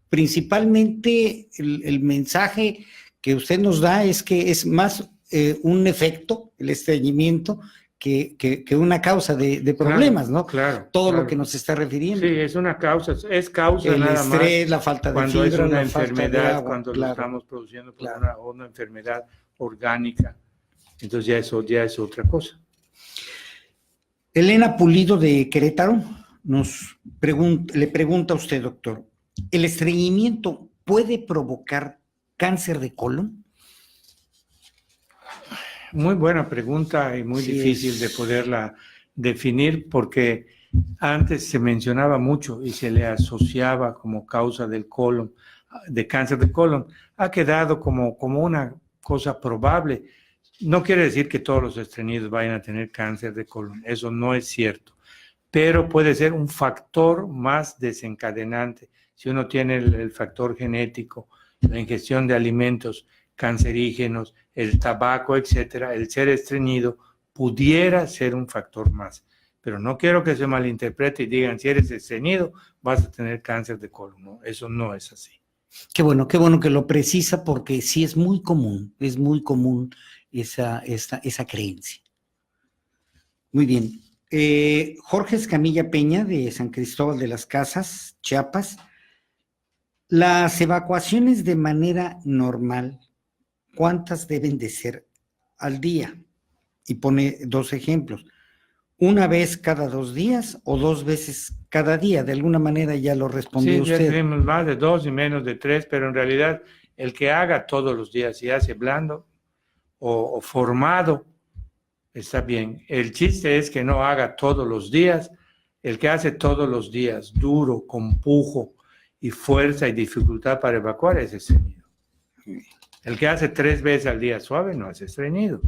principalmente el mensaje que usted nos da es que es más un efecto, el estreñimimiento, que una causa de problemas, ¿no? Claro. Todo claro. lo que nos está refiriendo. Sí, es una causa, es causa el nada estrés, más la falta de cuando fibra, es una la falta de enfermedad, agua, cuando claro, lo estamos produciendo por claro. una enfermedad orgánica. Entonces ya es otra cosa. Elena Pulido de Querétaro le pregunta a usted, doctor, ¿el estreñimiento puede provocar cáncer de colon? Muy buena pregunta y muy difícil de poderla definir porque antes se mencionaba mucho y se le asociaba como causa del colon, de cáncer de colon. Ha quedado como una cosa probable. No quiere decir que todos los estreñidos vayan a tener cáncer de colon, eso no es cierto, pero puede ser un factor más desencadenante. Si uno tiene el factor genético, la ingestión de alimentos cancerígenos, el tabaco, etcétera, el ser estreñido pudiera ser un factor más. Pero no quiero que se malinterprete y digan, si eres estreñido, vas a tener cáncer de colon. No, eso no es así. Qué bueno que lo precisa, porque sí es muy común esa creencia. Muy bien. Jorge Escamilla Peña, de San Cristóbal de las Casas, Chiapas. Las evacuaciones de manera normal, ¿cuántas deben de ser al día? Y pone 2 ejemplos. ¿Una vez cada 2 días o 2 veces cada día? De alguna manera ya lo respondió usted. Sí, ya tenemos más de 2 y menos de 3, pero en realidad el que haga todos los días, si hace blando o formado, está bien. El chiste es que no haga todos los días. El que hace todos los días, duro, con pujo y fuerza y dificultad para evacuar, es estreñido. El que hace 3 veces al día suave no es estreñido.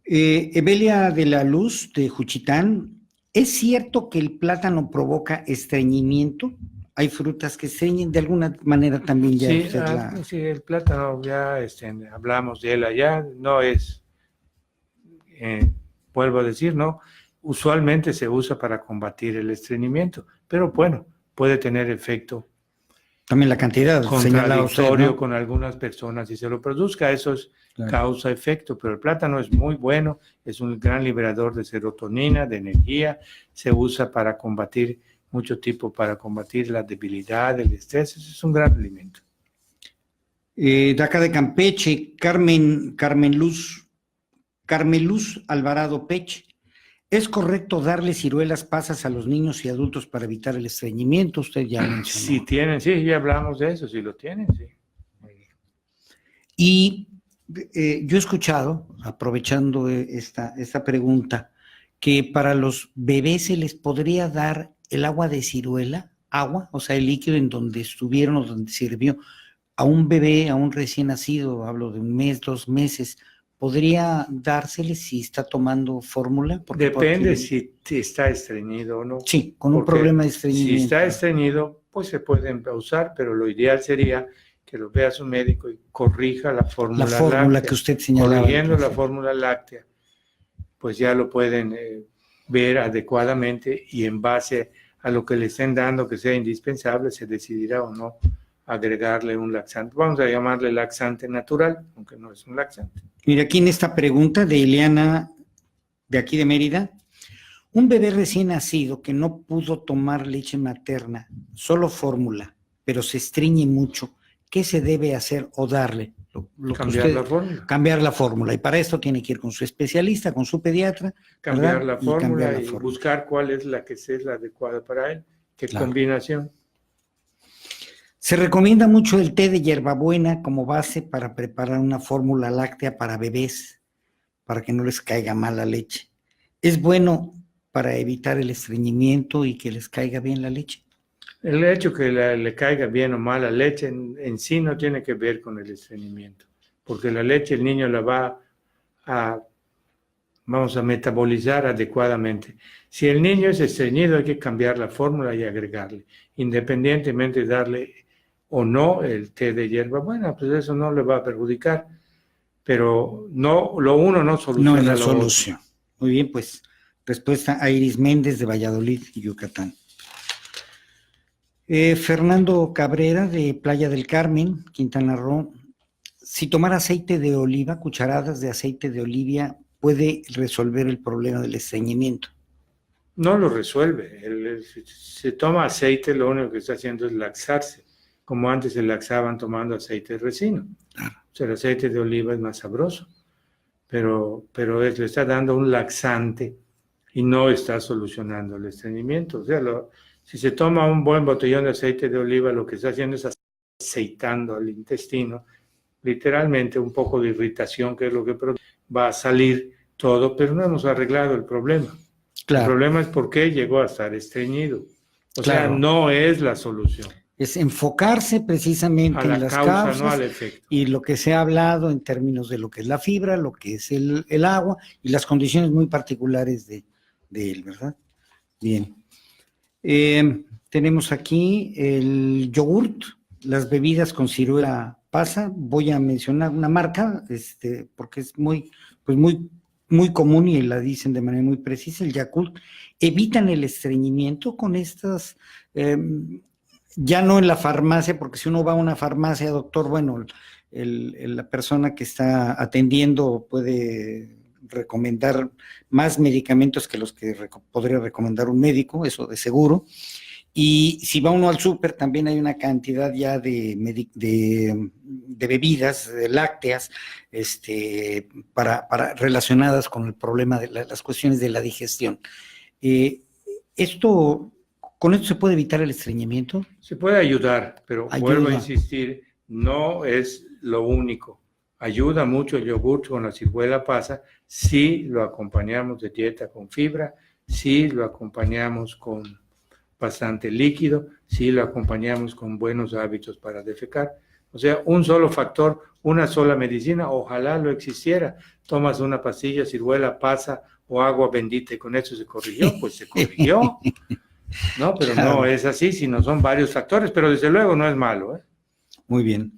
Evelia de la Luz, de Juchitán, ¿es cierto que el plátano provoca estreñimiento? Hay frutas que estreñen, de alguna manera también ya Sí, usted sí, el plátano ya hablamos de él allá, no es, vuelvo a decir, no, usualmente se usa para combatir el estreñimiento, pero bueno, puede tener efecto también la cantidad contradictorio usted, ¿no? con algunas personas si se lo produzca, eso es Claro. causa-efecto, pero el plátano es muy bueno, es un gran liberador de serotonina, de energía, se usa para combatir para combatir la debilidad, el estrés, es un gran alimento. De acá de Campeche, Carmeluz Alvarado Pech, ¿es correcto darle ciruelas pasas a los niños y adultos para evitar el estreñimiento? Usted ya mencionó. Si tienen, sí, ya hablamos de eso, si lo tienen, sí. Y yo he escuchado, aprovechando esta pregunta, que para los bebés se les podría dar el agua de ciruela, o sea, el líquido en donde estuvieron o donde sirvió, a un bebé, a un recién nacido, hablo de 1 mes, 2 meses, ¿podría dársele si está tomando fórmula? Depende si está estreñido o no. Sí, con un problema de estreñimiento. Si está estreñido, pues se pueden usar, pero lo ideal sería que lo vea su médico y corrija la fórmula láctea. La fórmula que usted señalaba. Corrigiendo la fórmula láctea, pues ya lo pueden ver adecuadamente y en base a lo que le estén dando que sea indispensable, se decidirá o no agregarle un laxante. Vamos a llamarle laxante natural, aunque no es un laxante. Mira, aquí en esta pregunta de Ileana, de aquí de Mérida, un bebé recién nacido que no pudo tomar leche materna, solo fórmula, pero se estreñe mucho, ¿qué se debe hacer o darle? La fórmula. Cambiar la fórmula. Y para esto tiene que ir con su especialista, con su pediatra. Cambiar la fórmula y buscar cuál es la que es la adecuada para él. ¿Qué combinación? Se recomienda mucho el té de hierbabuena como base para preparar una fórmula láctea para bebés, para que no les caiga mal la leche. ¿Es bueno para evitar el estreñimiento y que les caiga bien la leche? El hecho que le caiga bien o mal la leche en sí no tiene que ver con el estreñimiento, porque la leche el niño la va a metabolizar adecuadamente. Si el niño es estreñido hay que cambiar la fórmula y agregarle, independientemente de darle o no el té de hierbabuena, pues eso no le va a perjudicar, pero no, lo uno no No soluciona es la lo otro. solución. Muy bien, pues respuesta a Iris Méndez de Valladolid, Yucatán. Fernando Cabrera de Playa del Carmen, Quintana Roo. Si tomar aceite de oliva, cucharadas de aceite de oliva, puede resolver el problema del estreñimiento. No lo resuelve. Si se toma aceite, lo único que está haciendo es laxarse, como antes se laxaban tomando aceite de resino. Claro. O sea, el aceite de oliva es más sabroso, pero le está dando un laxante y no está solucionando el estreñimiento. O sea, si se toma un buen botellón de aceite de oliva, lo que está haciendo es aceitando el intestino, literalmente un poco de irritación, que es lo que va a salir todo, pero no hemos arreglado el problema. Claro. El problema es por qué llegó a estar estreñido. O sea, Claro. no es la solución. Es enfocarse precisamente A la en las causa, causas, no al efecto. y lo que se ha hablado en términos de lo que es la fibra, lo que es el agua y las condiciones muy particulares de él, ¿verdad? Bien. Tenemos aquí el yogurt, las bebidas con ciruela pasa. Voy a mencionar una marca, porque es muy común y la dicen de manera muy precisa, el Yakult. Evitan el estreñimiento con estas, ya no en la farmacia, porque si uno va a una farmacia, doctor, bueno, la persona que está atendiendo puede recomendar más medicamentos que los que podría recomendar un médico, eso de seguro. Y si va uno al súper, también hay una cantidad ya de bebidas lácteas relacionadas con el problema de las cuestiones de la digestión. ¿Con esto se puede evitar el estreñimiento? Se puede ayudar, pero vuelvo a insistir, no es lo único. Ayuda mucho el yogur con la ciruela pasa si lo acompañamos de dieta con fibra, si lo acompañamos con bastante líquido, si lo acompañamos con buenos hábitos para defecar. O sea, un solo factor, una sola medicina, ojalá lo existiera. Tomas una pastilla, ciruela pasa o agua bendita y con eso se corrigió, pues se corrigió. No, pero claro, no es así, sino son varios factores, pero desde luego no es malo, ¿eh? Muy bien.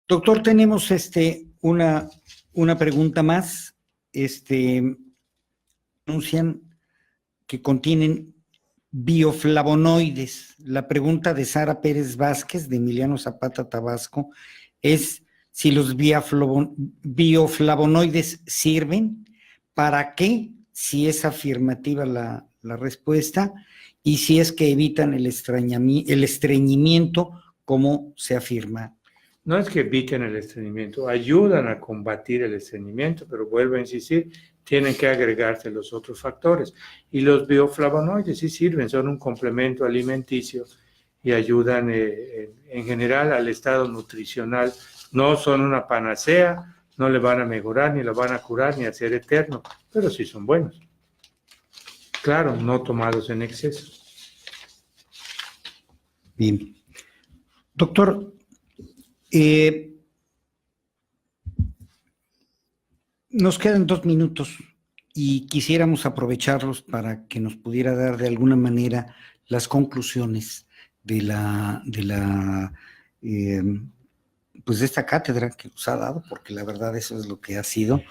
Doctor, tenemos una pregunta más. Anuncian que contienen bioflavonoides. La pregunta de Sara Pérez Vázquez, de Emiliano Zapata, Tabasco, es si los bioflavonoides sirven, ¿para qué? Si es afirmativa la respuesta, y si es que evitan el estreñimiento, como se afirma. No es que eviten el estreñimiento, ayudan a combatir el estreñimiento, pero vuelvo a insistir, tienen que agregarse los otros factores. Y los bioflavonoides sí sirven, son un complemento alimenticio y ayudan en general al estado nutricional. No son una panacea, no le van a mejorar, ni lo van a curar, ni a hacer eterno, pero sí son buenos. Claro, no tomados en exceso. Bien. Doctor, nos quedan 2 minutos y quisiéramos aprovecharlos para que nos pudiera dar de alguna manera las conclusiones de de esta cátedra que nos ha dado, porque la verdad eso es lo que ha sido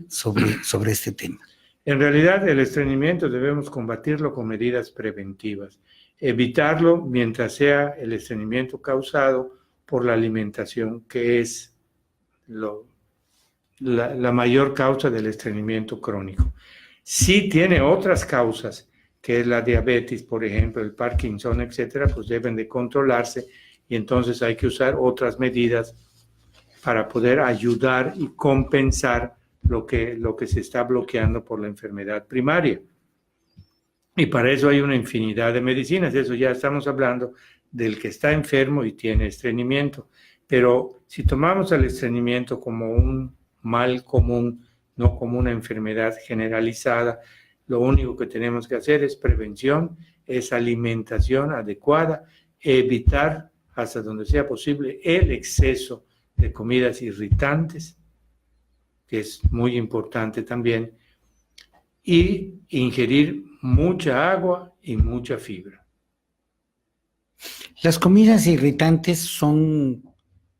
sobre este tema. En realidad el estreñimiento debemos combatirlo con medidas preventivas, evitarlo mientras sea el estreñimiento causado por la alimentación, que es la mayor causa del estreñimiento crónico. Si tiene otras causas, que es la diabetes, por ejemplo, el Parkinson, etcétera, pues deben de controlarse y entonces hay que usar otras medidas para poder ayudar y compensar lo que se está bloqueando por la enfermedad primaria. Y para eso hay una infinidad de medicinas, eso ya estamos hablando del que está enfermo y tiene estreñimiento. Pero si tomamos el estreñimiento como un mal común, no como una enfermedad generalizada, lo único que tenemos que hacer es prevención, es alimentación adecuada, evitar hasta donde sea posible el exceso de comidas irritantes, que es muy importante también, y ingerir mucha agua y mucha fibra. Las comidas irritantes son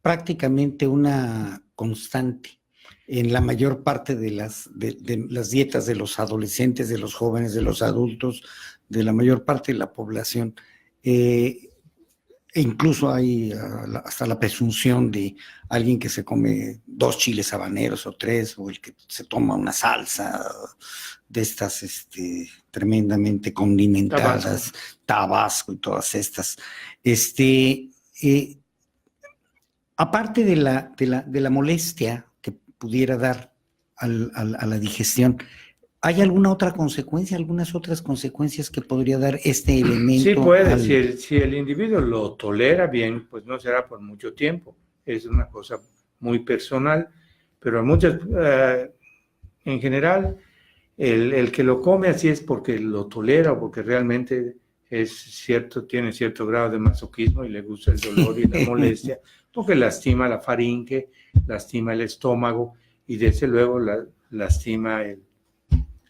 prácticamente una constante en la mayor parte de las dietas de los adolescentes, de los jóvenes, de los adultos, de la mayor parte de la población. E incluso hay hasta la presunción de alguien que se come 2 chiles habaneros o 3, o el que se toma una salsa de estas tremendamente condimentadas, Tabasco y todas estas. Aparte de la molestia que pudiera dar a la digestión, ¿hay alguna otra consecuencia, algunas otras consecuencias que podría dar este elemento? Sí puede, si el individuo lo tolera bien, pues no será por mucho tiempo. Es una cosa muy personal, pero en general, el que lo come así es porque lo tolera o porque realmente tiene cierto grado de masoquismo y le gusta el dolor y la molestia, porque lastima la faringe, lastima el estómago y desde luego lastima el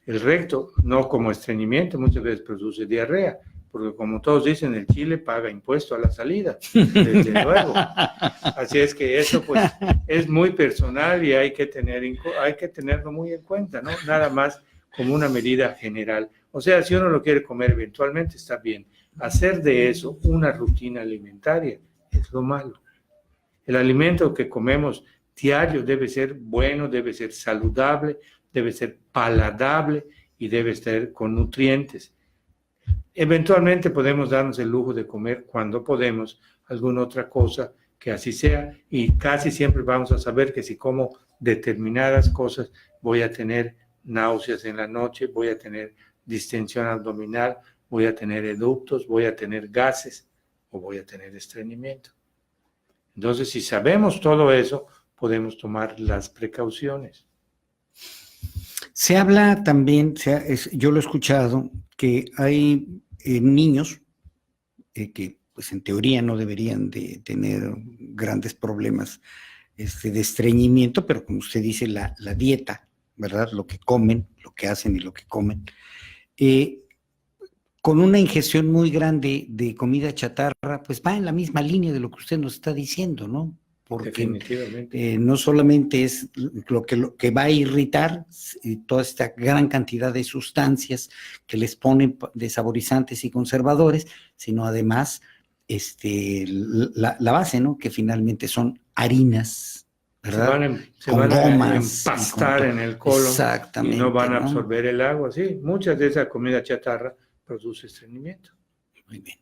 recto, no como estreñimiento, muchas veces produce diarrea, porque como todos dicen, el chile paga impuesto a la salida, desde luego. Así es que eso pues es muy personal y hay que tenerlo muy en cuenta, ¿no? Nada más como una medida general. O sea, si uno lo quiere comer eventualmente, está bien. Hacer de eso una rutina alimentaria es lo malo. El alimento que comemos diario debe ser bueno, debe ser saludable, debe ser paladable y debe estar con nutrientes. Eventualmente podemos darnos el lujo de comer cuando podemos alguna otra cosa que así sea, y casi siempre vamos a saber que si como determinadas cosas voy a tener náuseas en la noche, voy a tener distensión abdominal, voy a tener eructos, voy a tener gases o voy a tener estreñimiento. Entonces, si sabemos todo eso, podemos tomar las precauciones. Se habla también, yo lo he escuchado, que hay niños que pues en teoría no deberían de tener grandes problemas de estreñimiento, pero como usted dice, la dieta, ¿verdad? Lo que comen, lo que hacen y lo que comen, con una ingestión muy grande de comida chatarra, pues va en la misma línea de lo que usted nos está diciendo, ¿no? Porque no solamente es lo que va a irritar toda esta gran cantidad de sustancias que les ponen de saborizantes y conservadores, sino además la base, ¿no? Que finalmente son harinas, ¿verdad? Se van a empastar en el colon. Exactamente, y no van a absorber el agua. Sí, muchas de esa comida chatarra produce estreñimiento. Muy bien.